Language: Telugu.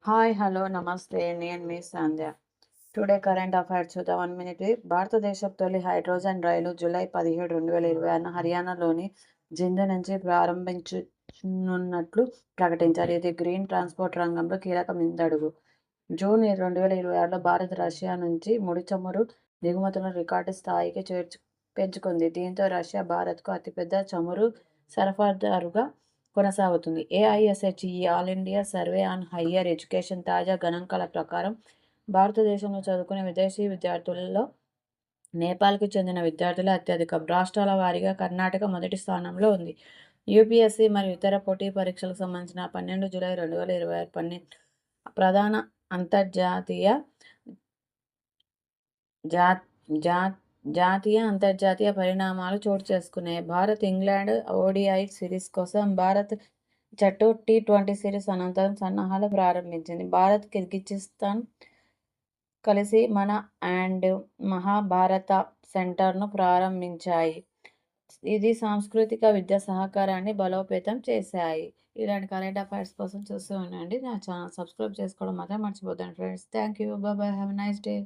హాయ్, హలో, నమస్తే. నేను మీ సంధ్య. టుడే కరెంట్ అఫైర్స్ చూద్దాం 1 మినిట్. భారతదేశపు తొలి హైడ్రోజన్ రైలు జూలై 17, 2026న హర్యానాలోని జింద్ నుంచి ప్రారంభించనున్నట్లు ప్రకటించారు. ఇది గ్రీన్ ట్రాన్స్పోర్ట్ రంగంలో కీలక ముందడుగు. జూన్ 2026లో భారత్ రష్యా నుంచి ముడి చమురు దిగుమతులను రికార్డు స్థాయికి పెంచుకుంది. దీంతో రష్యా భారత్కు అతిపెద్ద చమురు సరఫరాదారుగా కొనసాగుతుంది. AISHE all India survey on higher education తాజా గణాంకాల ప్రకారం భారతదేశంలో చదువుకునే విదేశీ విద్యార్థులలో నేపాల్కు చెందిన విద్యార్థులే అత్యధికం. రాష్ట్రాల వారీగా కర్ణాటక మొదటి స్థానంలో ఉంది. యూపీఎస్సీ మరియు ఇతర పోటీ పరీక్షలకు సంబంధించిన 12 జూలై 2026 ప్రధాన అంతర్జాతీయ జాతీయ అంతర్జాతీయ పరిణామాలు చోటు చేసుకున్నాయి. భారత్ ఇంగ్లాండ్ ఓడిఐ సిరీస్ కోసం భారత్ జట్టు టీ20 సిరీస్ అనంతరం సన్నాహాలు ప్రారంభించింది. భారత్, కిర్గిజిస్తాన్ కలిసి మన అండ్ మహాభారత సెంటర్ను ప్రారంభించాయి. ఇది సాంస్కృతిక విద్యా సహకారాన్ని బలోపేతం చేశాయి. ఇలాంటి కరెంట్ అఫైర్స్ కోసం చూస్తూ ఉండండి. నా ఛానల్ సబ్స్క్రైబ్ చేసుకోవడం మాత్రం మర్చిపోద్దండి friends. Thank you. Bye. Have a nice day.